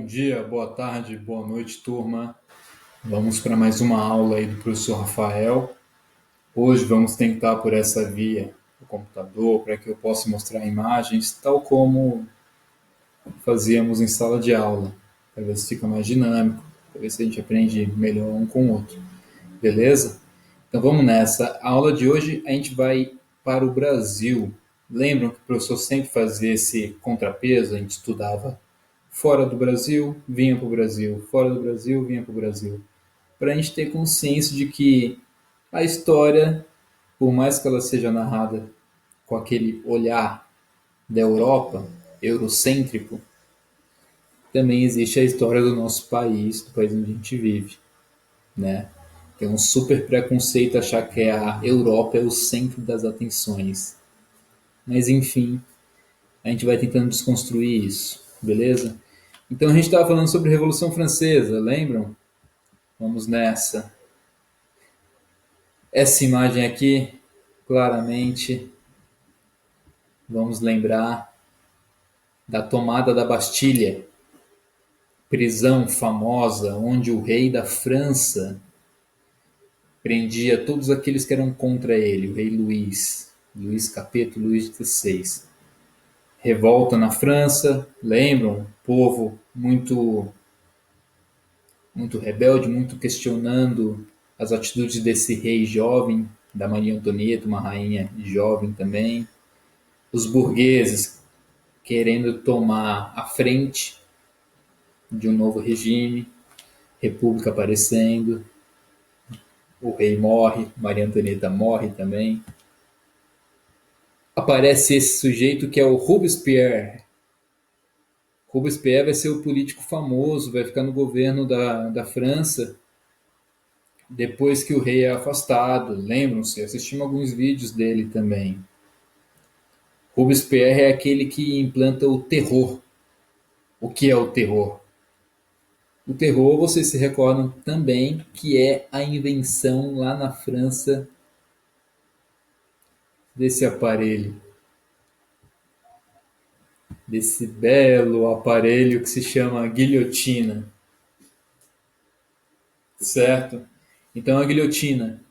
dia, boa tarde, boa noite, turma. Vamos para mais uma aula aí do professor Rafael. Hoje vamos tentar por essa via o computador para que eu possa mostrar imagens, tal como fazíamos em sala de aula, para ver se fica mais dinâmico, para ver se a gente aprende melhor um com o outro. Beleza? Então vamos nessa. A aula de hoje a gente vai para o Brasil. Lembram que o professor sempre fazia esse contrapeso? A gente estudava fora do Brasil, vinha para o Brasil, fora do Brasil, vinha para o Brasil. Para a gente ter consciência de que a história, por mais que ela seja narrada com aquele olhar da Europa, eurocêntrico, também existe a história do nosso país, do país onde a gente vive, né? Tem um super preconceito achar que a Europa é o centro das atenções. Mas enfim, a gente vai tentando desconstruir isso, beleza? Então a gente estava falando sobre a Revolução Francesa, lembram? Vamos nessa. Essa imagem aqui, claramente, vamos lembrar da tomada da Bastilha, prisão famosa onde o rei da França prendia todos aqueles que eram contra ele, o rei Luís, Luís Capeto, Luís XVI. Revolta na França, lembram? Povo muito rebelde, muito questionando as atitudes desse rei jovem, da Maria Antonieta, uma rainha jovem também. Os burgueses querendo tomar a frente de um novo regime, república aparecendo, o rei morre, Maria Antonieta morre também. Aparece esse sujeito que é o Robespierre. Robespierre vai ser o político famoso, vai ficar no governo da França depois que o rei é afastado. Lembram-se? Assistimos alguns vídeos dele também. Robespierre é aquele que implanta o terror. O que é o terror? O terror, vocês se recordam também que é a invenção lá na França desse aparelho, desse belo aparelho que se chama guilhotina, certo? Então a guilhotina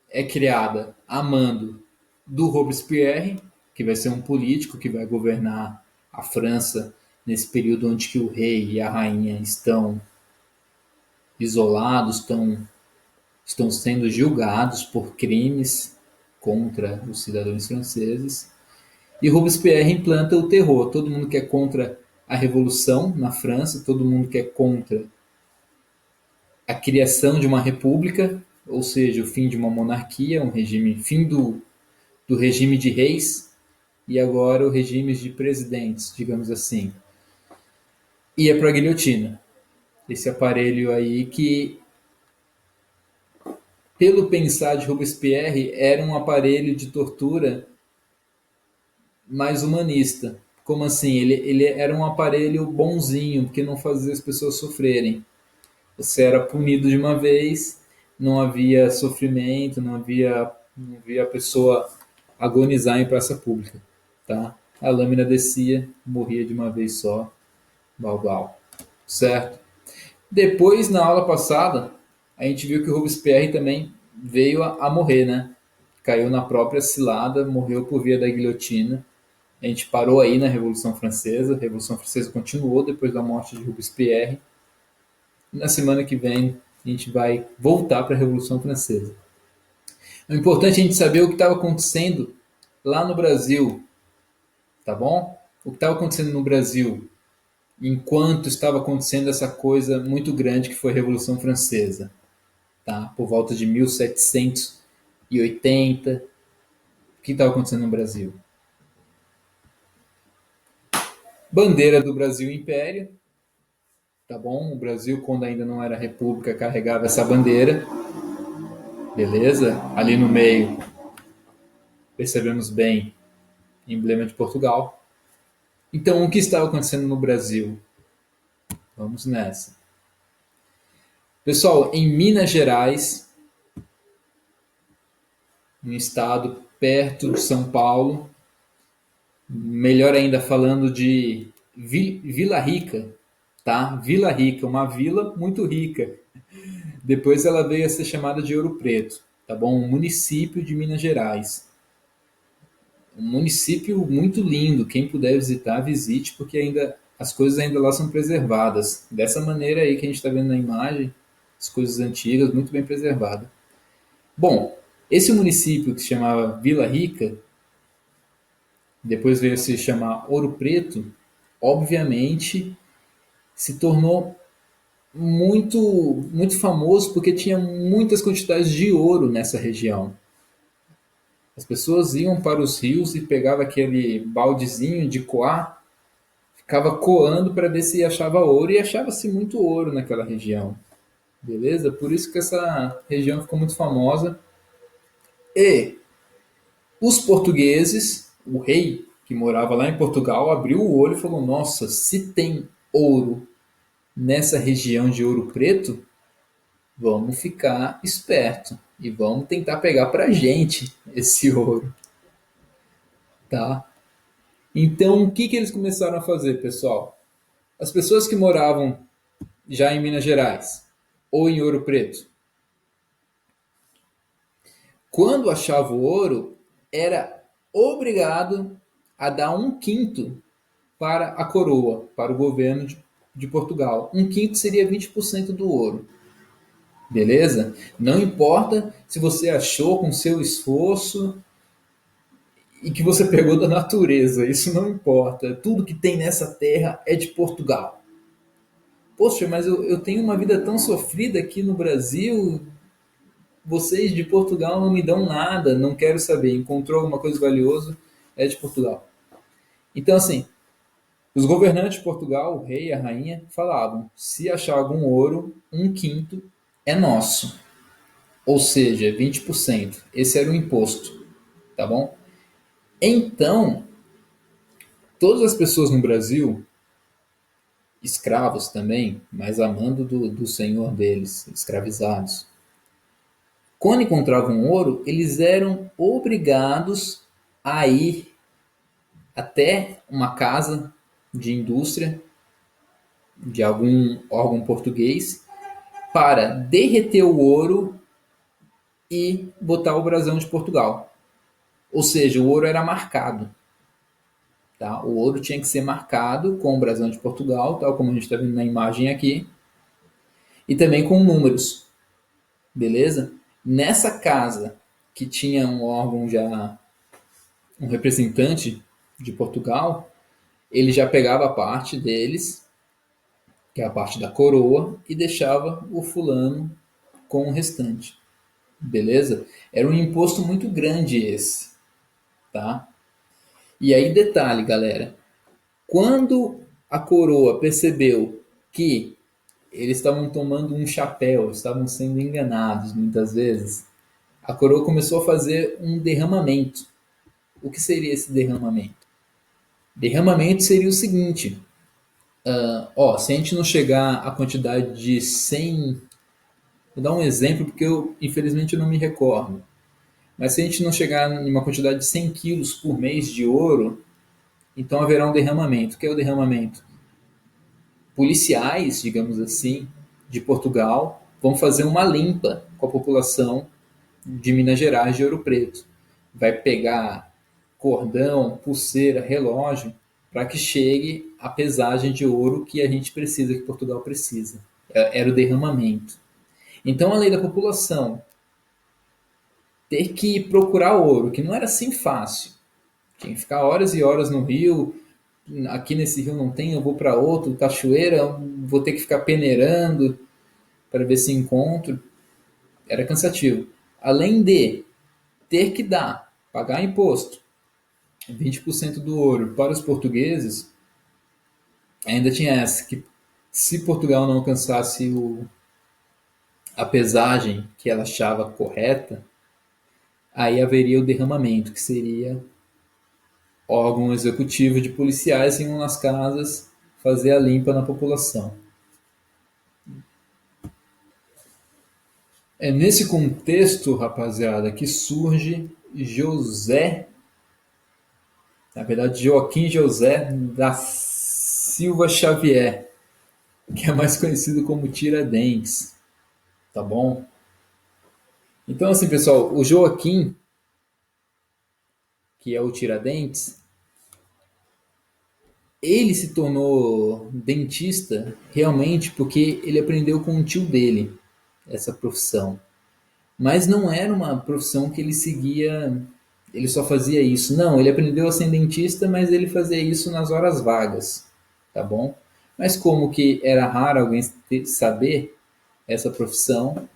é criada a mando do Robespierre, que vai ser um político que vai governar a França nesse período onde que o rei e a rainha estão isolados, estão sendo julgados por crimes contra os cidadãos franceses. E Robespierre implanta o terror. Todo mundo que é contra a revolução na França, todo mundo que é contra a criação de uma república, ou seja, o fim de uma monarquia, um regime, fim do regime de reis e agora o regime de presidentes, digamos assim. Ia para a guilhotina. Esse aparelho aí que, pelo pensar de Robespierre, era um aparelho de tortura mais humanista. Como assim? Ele era um aparelho bonzinho, porque não fazia as pessoas sofrerem. Você era punido de uma vez, não havia sofrimento, não havia a pessoa agonizar em praça pública. Tá? A lâmina descia, morria de uma vez só, bal. Certo? Depois, na aula passada, a gente viu que o Robespierre também veio a morrer, né? Caiu na própria cilada, morreu por via da guilhotina. A gente parou aí na Revolução Francesa. A Revolução Francesa continuou depois da morte de Robespierre. E na semana que vem a gente vai voltar para a Revolução Francesa. É importante a gente saber o que estava acontecendo lá no Brasil, tá bom? O que estava acontecendo no Brasil enquanto estava acontecendo essa coisa muito grande que foi a Revolução Francesa, tá? Por volta de 1780. O que estava acontecendo no Brasil? Bandeira do Brasil Império, tá bom? O Brasil, quando ainda não era república, carregava essa bandeira, beleza? Ali no meio, percebemos bem, emblema de Portugal. Então, o que estava acontecendo no Brasil? Vamos nessa. Pessoal, em Minas Gerais, um estado perto de São Paulo, melhor ainda falando de Vila Rica, tá? Vila Rica, uma vila muito rica. Depois ela veio a ser chamada de Ouro Preto, tá bom? Um município de Minas Gerais. Um município muito lindo. Quem puder visitar, visite, porque ainda as coisas ainda lá são preservadas. Dessa maneira aí que a gente está vendo na imagem, as coisas antigas, muito bem preservadas. Bom, esse município que se chamava Vila Rica, depois veio a se chamar Ouro Preto, obviamente se tornou muito famoso porque tinha muitas quantidades de ouro nessa região. As pessoas iam para os rios e pegavam aquele baldezinho de coar, ficava coando para ver se achava ouro e achava-se muito ouro naquela região. Beleza? Por isso que essa região ficou muito famosa. E os portugueses, o rei que morava lá em Portugal, abriu o olho e falou: Nossa, se tem ouro nessa região de Ouro Preto, vamos ficar esperto e vamos tentar pegar para gente esse ouro, tá? Então, o que eles começaram a fazer, pessoal? As pessoas que moravam já em Minas Gerais ou em Ouro Preto, quando achava o ouro, era obrigado a dar um quinto para a coroa, para o governo de Portugal. Um quinto seria 20% do ouro. Beleza? Não importa se você achou com seu esforço e que você pegou da natureza, isso não importa. Tudo que tem nessa terra é de Portugal. Poxa, mas eu tenho uma vida tão sofrida aqui no Brasil, vocês de Portugal não me dão nada, não quero saber. Encontrou alguma coisa valiosa, é de Portugal. Então, assim, os governantes de Portugal, o rei e a rainha, falavam: se achar algum ouro, um quinto é nosso. Ou seja, 20%. Esse era o imposto, tá bom? Então, todas as pessoas no Brasil, escravos também, mas amando do senhor deles, escravizados, quando encontravam ouro, eles eram obrigados a ir até uma casa de indústria de algum órgão português para derreter o ouro e botar o brasão de Portugal. Ou seja, o ouro era marcado. Tá? O ouro tinha que ser marcado com o brasão de Portugal, tal como a gente está vendo na imagem aqui, e também com números. Beleza? Nessa casa que tinha um órgão já, um representante de Portugal, ele já pegava a parte deles, que é a parte da coroa, e deixava o fulano com o restante. Beleza? Era um imposto muito grande esse, tá? E aí detalhe, galera, quando a coroa percebeu que eles estavam tomando um chapéu, estavam sendo enganados muitas vezes, a coroa começou a fazer um derramamento. O que seria esse derramamento? Derramamento seria o seguinte: se a gente não chegar à quantidade de 100, vou dar um exemplo porque eu infelizmente não me recordo, mas se a gente não chegar em uma quantidade de 100 quilos por mês de ouro, então haverá um derramamento. O que é o derramamento? Policiais, digamos assim, de Portugal vão fazer uma limpa com a população de Minas Gerais de Ouro Preto. Vai pegar cordão, pulseira, relógio, para que chegue a pesagem de ouro que a gente precisa, que Portugal precisa. Era o derramamento. Então, além da população ter que procurar ouro, que não era assim fácil, tinha que ficar horas e horas no rio, aqui nesse rio não tem, eu vou para outro, cachoeira, vou ter que ficar peneirando para ver se encontro. Era cansativo. Além de ter que pagar imposto, 20% do ouro para os portugueses, ainda tinha essa, que se Portugal não alcançasse a pesagem que ela achava correta, aí haveria o derramamento, que seria órgão executivo de policiais iam nas casas fazer a limpa na população. É nesse contexto, rapaziada, que surge José, na verdade Joaquim José da Silva Xavier, que é mais conhecido como Tiradentes, tá bom? Então, assim, pessoal, o Joaquim, que é o Tiradentes, ele se tornou dentista realmente porque ele aprendeu com o tio dele essa profissão. Mas não era uma profissão que ele seguia, ele só fazia isso. Não, ele aprendeu a ser dentista, mas ele fazia isso nas horas vagas, tá bom? Mas como que era raro alguém saber essa profissão,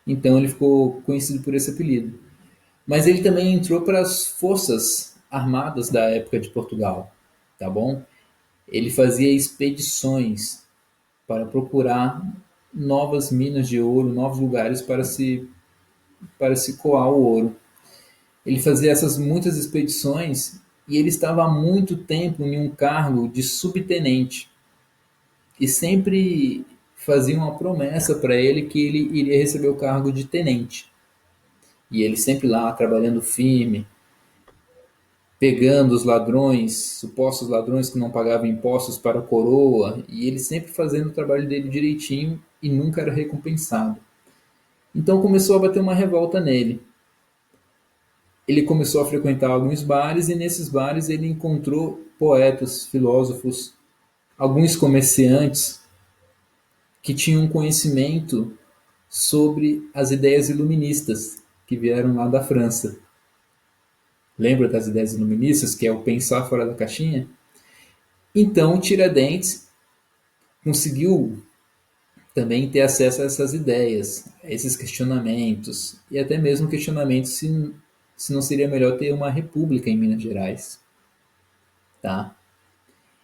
então ele ficou conhecido por esse apelido. Mas ele também entrou para as forças armadas da época de Portugal, tá bom? Ele fazia expedições para procurar novas minas de ouro, novos lugares para se coar o ouro. Ele fazia essas muitas expedições e ele estava há muito tempo em um cargo de subtenente e sempre fazia uma promessa para ele que ele iria receber o cargo de tenente. E ele sempre lá trabalhando firme, pegando os ladrões, supostos ladrões que não pagavam impostos para a coroa, e ele sempre fazendo o trabalho dele direitinho e nunca era recompensado. Então começou a bater uma revolta nele. Ele começou a frequentar alguns bares e nesses bares ele encontrou poetas, filósofos, alguns comerciantes que tinham conhecimento sobre as ideias iluministas que vieram lá da França. Lembra das ideias iluministas, que é o pensar fora da caixinha? Então, Tiradentes conseguiu também ter acesso a essas ideias, a esses questionamentos, e até mesmo questionamentos se não seria melhor ter uma república em Minas Gerais. Tá?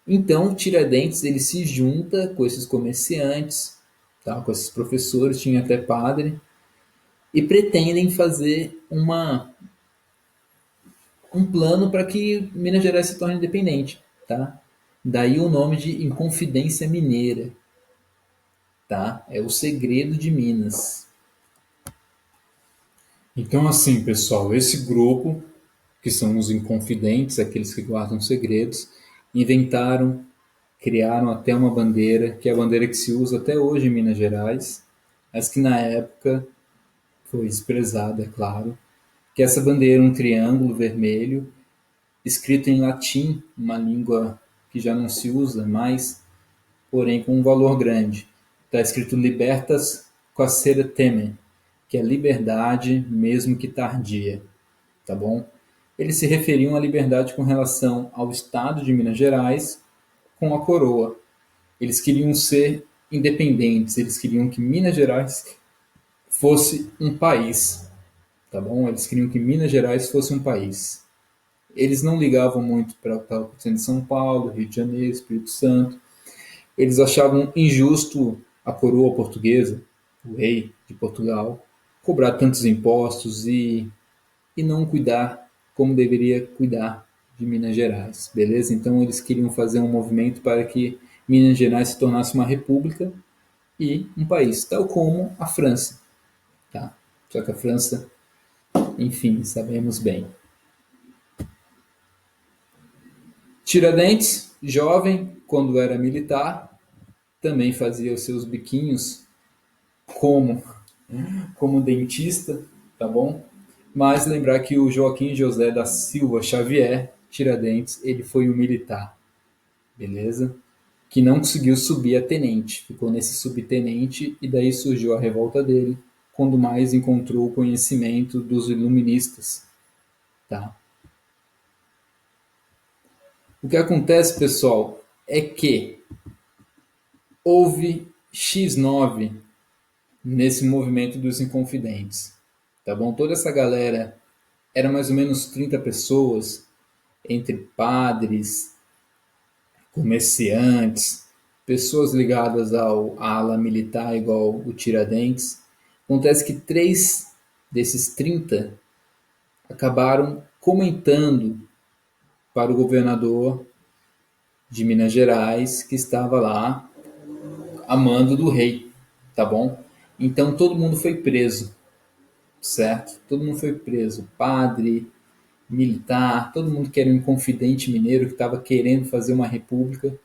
Então, Tiradentes ele se junta com esses comerciantes, tá? Com esses professores, tinha até padre, e pretendem fazer um plano para que Minas Gerais se torne independente. Tá? Daí o nome de Inconfidência Mineira. Tá? É o segredo de Minas. Então, assim, pessoal, esse grupo, que são os inconfidentes, aqueles que guardam segredos, inventaram, criaram até uma bandeira, que é a bandeira que se usa até hoje em Minas Gerais, mas que na época foi desprezada, é claro, que essa bandeira é um triângulo vermelho, escrito em latim, uma língua que já não se usa mais, porém com um valor grande. Está escrito Libertas quaesere temem, que é liberdade mesmo que tardia, tá bom? Eles se referiam à liberdade com relação ao Estado de Minas Gerais com a coroa. Eles queriam ser independentes, eles queriam que Minas Gerais fosse um país, tá bom? Eles queriam que Minas Gerais fosse um país. Eles não ligavam muito para o que estava acontecendo em São Paulo, Rio de Janeiro, Espírito Santo. Eles achavam injusto a coroa portuguesa, o rei de Portugal, cobrar tantos impostos e não cuidar como deveria cuidar de Minas Gerais, beleza? Então eles queriam fazer um movimento para que Minas Gerais se tornasse uma república e um país, tal como a França, tá? Só que a França, enfim, sabemos bem. Tiradentes, jovem, quando era militar, também fazia os seus biquinhos como como dentista, tá bom? Mas lembrar que o Joaquim José da Silva Xavier Tiradentes, ele foi um militar, beleza? Que não conseguiu subir a tenente, ficou nesse subtenente e daí surgiu a revolta dele, quando mais encontrou o conhecimento dos iluministas, tá? O que acontece, pessoal, é que houve X9 nesse movimento dos Inconfidentes, tá bom? Toda essa galera era mais ou menos 30 pessoas, entre padres, comerciantes, pessoas ligadas à ala militar, igual o Tiradentes. Acontece que três desses 30 acabaram comentando para o governador de Minas Gerais, que estava lá a mando do rei, tá bom? Então todo mundo foi preso, certo? Todo mundo foi preso, padre, militar, todo mundo que era um inconfidente mineiro que estava querendo fazer uma república,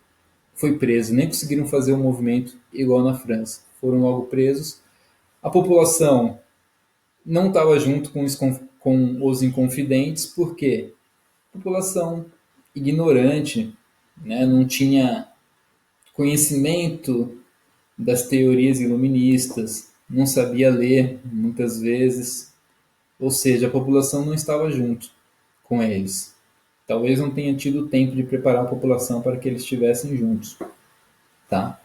foi preso, nem conseguiram fazer um movimento igual na França. Foram logo presos. A população não estava junto com os inconfidentes, porque a população ignorante, né, não tinha conhecimento das teorias iluministas, não sabia ler muitas vezes, ou seja, a população não estava junto com eles. Talvez não tenha tido tempo de preparar a população para que eles estivessem juntos, tá?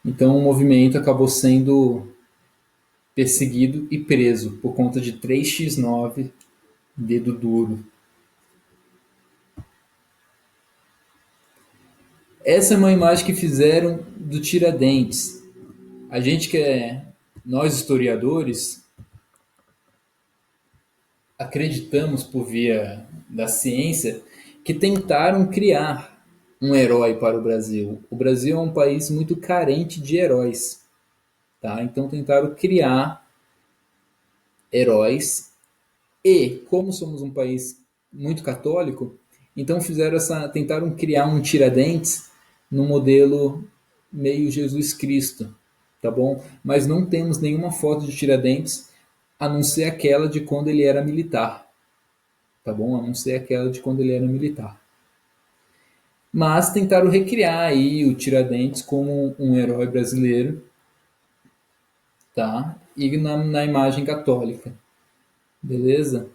Então o movimento acabou sendo perseguido e preso por conta de 3x9 dedo duro. Essa é uma imagem que fizeram do Tiradentes. A gente que é, nós historiadores, acreditamos por via da ciência que tentaram criar um herói para o Brasil. O Brasil é um país muito carente de heróis, tá? Então tentaram criar heróis e, como somos um país muito católico, então tentaram criar um Tiradentes no modelo meio Jesus Cristo, tá bom? Mas não temos nenhuma foto de Tiradentes a não ser aquela de quando ele era militar, tá bom? A não ser aquela de quando ele era militar. Mas tentaram recriar aí o Tiradentes como um herói brasileiro, tá? E na imagem católica, beleza?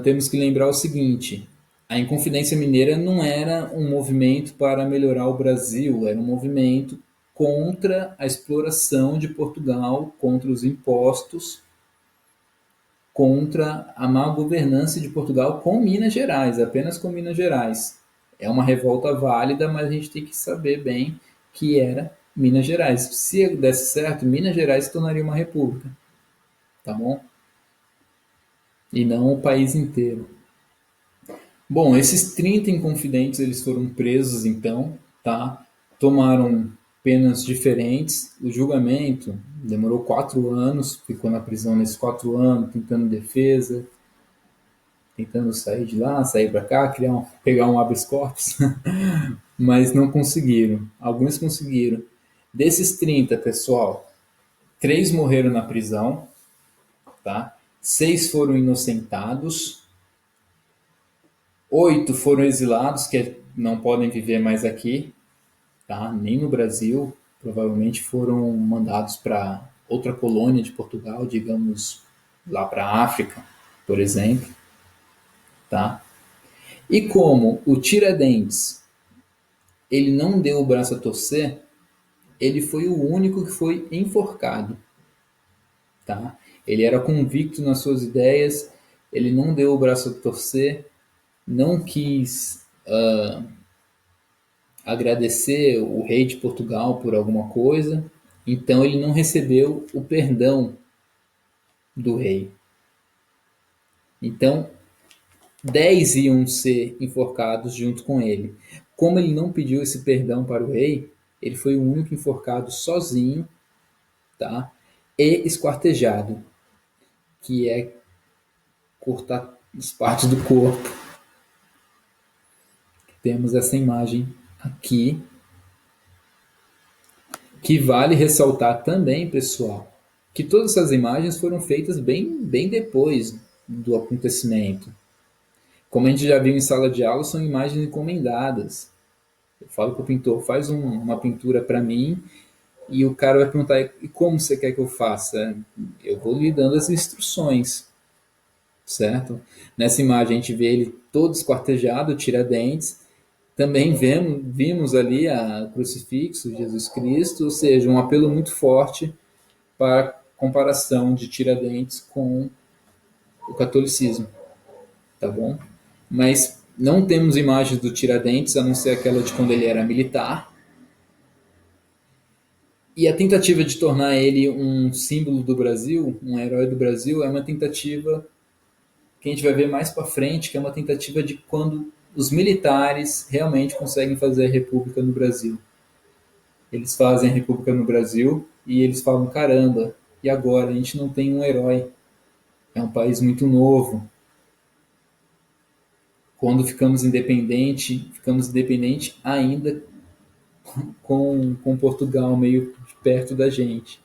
Temos que lembrar o seguinte: a Inconfidência Mineira não era um movimento para melhorar o Brasil, era um movimento contra a exploração de Portugal, contra os impostos, contra a má governança de Portugal com Minas Gerais, apenas com Minas Gerais. É uma revolta válida, mas a gente tem que saber bem que era Minas Gerais. Se desse certo, Minas Gerais se tornaria uma república, tá bom? E não o país inteiro. Bom, esses 30 inconfidentes eles foram presos então, tá? Tomaram penas diferentes. O julgamento demorou 4 anos, ficou na prisão nesses 4 anos, tentando defesa, tentando sair de lá, sair para cá, pegar um habeas corpus, mas não conseguiram. Alguns conseguiram. Desses 30, pessoal, 3 morreram na prisão, tá? 6 foram inocentados, 8 foram exilados, que não podem viver mais aqui, tá? Nem no Brasil. Provavelmente foram mandados para outra colônia de Portugal, digamos, lá para a África, por exemplo. Tá? E como o Tiradentes ele não deu o braço a torcer, ele foi o único que foi enforcado. Tá? Ele era convicto nas suas ideias, ele não deu o braço a torcer, não quis agradecer o rei de Portugal por alguma coisa, então ele não recebeu o perdão do rei. Então, 10 iam ser enforcados junto com ele. Como ele não pediu esse perdão para o rei, ele foi o único enforcado sozinho, tá? E esquartejado, que é cortar as partes do corpo. Temos essa imagem aqui, que vale ressaltar também, pessoal, que todas essas imagens foram feitas bem depois do acontecimento. Como a gente já viu em sala de aula, são imagens encomendadas. Eu falo para o pintor, faz uma pintura para mim, e o cara vai perguntar, e como você quer que eu faça? Eu vou lhe dando as instruções, certo? Nessa imagem a gente vê ele todo esquartejado, Tiradentes. Também vimos ali a crucifixo, Jesus Cristo, ou seja, um apelo muito forte para a comparação de Tiradentes com o catolicismo, tá bom? Mas não temos imagens do Tiradentes, a não ser aquela de quando ele era militar. E a tentativa de tornar ele um símbolo do Brasil, um herói do Brasil, é uma tentativa que a gente vai ver mais para frente, que é uma tentativa de quando os militares realmente conseguem fazer a república no Brasil. Eles fazem a república no Brasil e eles falam, caramba, e agora? A gente não tem um herói. É um país muito novo. Quando ficamos independente ainda com Portugal meio perto da gente.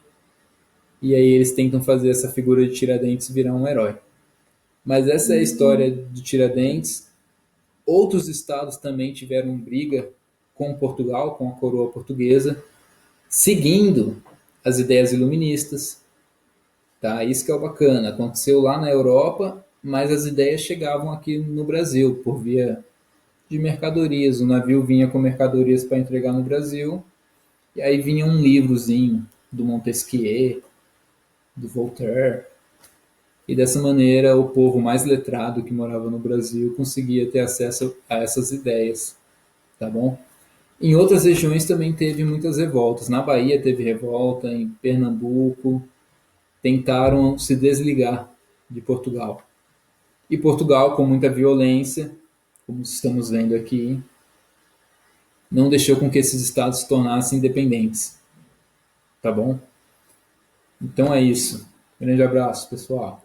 E aí eles tentam fazer essa figura de Tiradentes virar um herói. Mas essa é a história de Tiradentes. Outros estados também tiveram briga com Portugal, com a coroa portuguesa, seguindo as ideias iluministas. Tá? Isso que é o bacana. Aconteceu lá na Europa, mas as ideias chegavam aqui no Brasil por via de mercadorias. O navio vinha com mercadorias para entregar no Brasil, e aí vinha um livrozinho do Montesquieu, do Voltaire, e dessa maneira o povo mais letrado que morava no Brasil conseguia ter acesso a essas ideias, tá bom? Em outras regiões também teve muitas revoltas. Na Bahia teve revolta, em Pernambuco tentaram se desligar de Portugal. E Portugal, com muita violência, como estamos vendo aqui, não deixou com que esses estados se tornassem independentes, tá bom? Então é isso. Grande abraço, pessoal.